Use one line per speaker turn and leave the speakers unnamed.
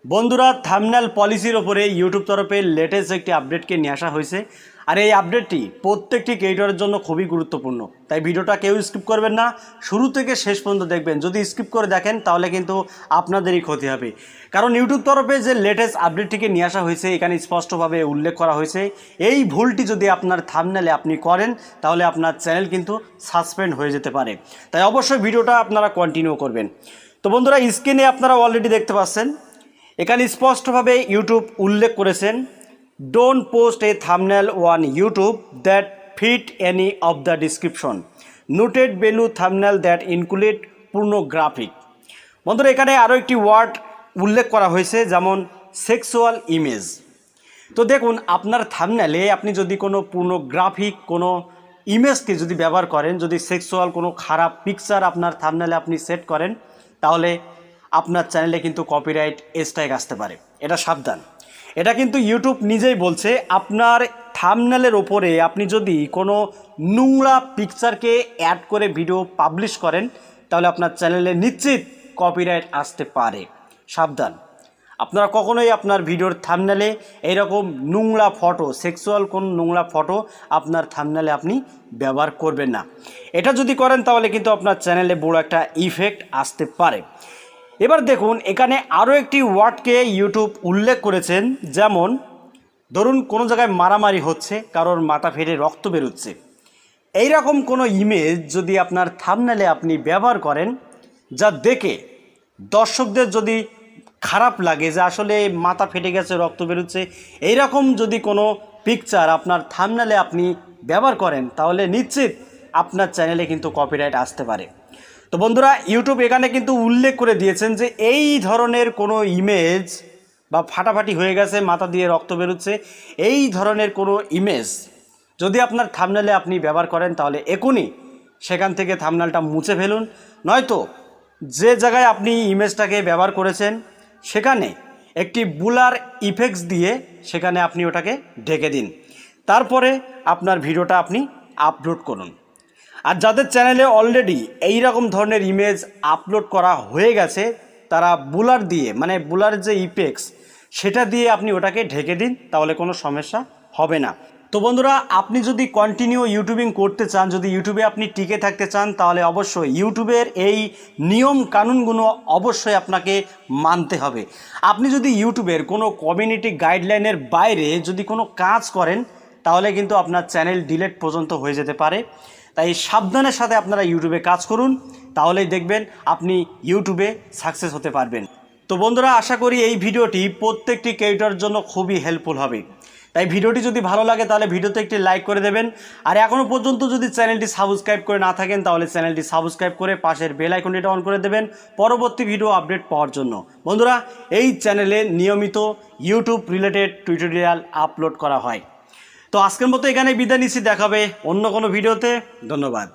বন্ধুরা থাম্বনেল পলিসির ওপরে ইউটিউব তরফে লেটেস্ট একটি আপডেটকে নিয়ে আসা হয়েছে। আর এই আপডেটটি প্রত্যেকটি ক্রিয়েটরের জন্য খুবই গুরুত্বপূর্ণ, তাই ভিডিওটা কেউ স্কিপ করবেন না, শুরু থেকে শেষ পর্যন্ত দেখবেন। যদি স্কিপ করে দেখেন তাহলে কিন্তু আপনাদেরই ক্ষতি হবে, কারণ ইউটিউব তরফে যে লেটেস্ট আপডেটটিকে নিয়ে আসা হয়েছে এখানে স্পষ্টভাবে উল্লেখ করা হয়েছে এই ভুলটি যদি আপনার থাম্বনেলে আপনি করেন তাহলে আপনার চ্যানেল কিন্তু সাসপেন্ড হয়ে যেতে পারে। তাই অবশ্যই ভিডিওটা আপনারা কন্টিনিউ করবেন। তো বন্ধুরা, স্ক্রিনে আপনারা অলরেডি দেখতে পাচ্ছেন এখানে স্পষ্টভাবে ইউটিউব উল্লেখ করেছেন, don't post a thumbnail on YouTube that fit any of the description, noted value thumbnail that include পূর্ণগ্রাফিক। বন্ধুরা, এখানে আরও একটি ওয়ার্ড উল্লেখ করা হয়েছে, যেমন সেক্সুয়াল ইমেজ। তো দেখুন, আপনার থাম্বনেলে আপনি যদি কোনো পূর্ণগ্রাফিক কোনো ইমেজকে যদি ব্যবহার করেন, যদি সেক্সুয়াল কোনো খারাপ পিকচার আপনার থাম্বনেলে আপনি সেট করেন, তাহলে আপনার চ্যানেলে কিন্তু কপিরাইট স্ট্রাইক আসতে পারে। এটা সাবধান। এটা কিন্তু ইউটিউব নিজেই বলছে, আপনার থাম্বনেলের ওপরে আপনি যদি কোনো নোংরা পিকচারকে অ্যাড করে ভিডিও পাবলিশ করেন তাহলে আপনার চ্যানেলে নিশ্চিত কপিরাইট আসতে পারে। সাবধান, আপনারা কখনোই আপনার ভিডিওর থাম্বনেলে এইরকম নোংরা ফটো, সেক্সুয়াল কোন নোংরা ফটো আপনার থাম্বনেলে আপনি ব্যবহার করবেন না। এটা যদি করেন তাহলে কিন্তু আপনার চ্যানেলে বড় একটা ইফেক্ট আসতে পারে। এবার দেখুন, এখানে আরও একটি ওয়ার্ডকে ইউটিউব উল্লেখ করেছেন, যেমন ধরুন কোনো জায়গায় মারামারি হচ্ছে, কারোর মাথা ফেটে রক্ত বেরোচ্ছে, এইরকম কোনো ইমেজ যদি আপনার থাম্বনেলে আপনি ব্যবহার করেন, যা দেখে দর্শকদের যদি খারাপ লাগে যে আসলে মাথা ফেটে গেছে, রক্ত বেরোচ্ছে, এইরকম যদি কোনো পিকচার আপনার থাম্বনেলে আপনি ব্যবহার করেন তাহলে নিশ্চিত আপনার চ্যানেলে কিন্তু কপিরাইট আসতে পারে। তো বন্ধুরা, ইউটিউব এখানে কিন্তু উল্লেখ করে দিয়েছেন যে এই ধরনের কোনো ইমেজ বা ফাটাফাটি হয়ে গেছে, মাথা দিয়ে রক্ত বেরোচ্ছে, এই ধরনের কোনো ইমেজ যদি আপনার থাম্বনেলে আপনি ব্যবহার করেন তাহলে এখনই সেখান থেকে থাম্বনেলটা মুছে ফেলুন, নয়তো যে জায়গায় আপনি ইমেজটাকে ব্যবহার করেছেন সেখানে একটি ব্লার ইফেক্টস দিয়ে সেখানে আপনি ওটাকে ঢেকে দিন, তারপরে আপনার ভিডিওটা আপনি আপলোড করুন। আর যাদের চ্যানেলে অলরেডি এই রকম ধরনের ইমেজ আপলোড করা হয়ে গেছে তারা ব্লার দিয়ে, মানে ব্লারের যে ইফেক্টস সেটা দিয়ে আপনি ওটাকে ঢেকে দিন, তাহলে কোনো সমস্যা হবে না। তো বন্ধুরা, আপনি যদি কন্টিনিউ ইউটিউবিং করতে চান, যদি ইউটিউবে আপনি টিকে থাকতে চান, তাহলে অবশ্যই ইউটিউবের এই নিয়ম কানুনগুলো অবশ্যই আপনাকে মানতে হবে। আপনি যদি ইউটিউবের কোনো কমিউনিটি গাইডলাইনের বাইরে যদি কোনো কাজ করেন তাহলে কিন্তু আপনার চ্যানেল ডিলিট পর্যন্ত হয়ে যেতে পারে। তাই সাবধানের সাথে আপনারা ইউটিউবে কাজ করুন, তাহলেই দেখবেন আপনি ইউটিউবে সাকসেস হতে পারবেন। তো বন্ধুরা, আশা করি এই ভিডিওটি প্রত্যেকটি ক্রিয়েটরের জন্য খুবই হেল্পফুল হবে। তাই ভিডিওটি যদি ভালো লাগে তাহলে ভিডিওতে একটি লাইক করে দেবেন। আর এখনও পর্যন্ত যদি চ্যানেলটি সাবস্ক্রাইব করে না থাকেন তাহলে চ্যানেলটি সাবস্ক্রাইব করে পাশের বেল আইকনটি অন করে দেবেন পরবর্তী ভিডিও আপডেট পাওয়ার জন্য। বন্ধুরা, এই চ্যানেলে নিয়মিত ইউটিউব রিলেটেড টিউটোরিয়াল আপলোড করা হয়। তো আজকের মতো এখানে বিদায় নিচ্ছি, দেখাবে অন্য কোনো ভিডিওতে। ধন্যবাদ।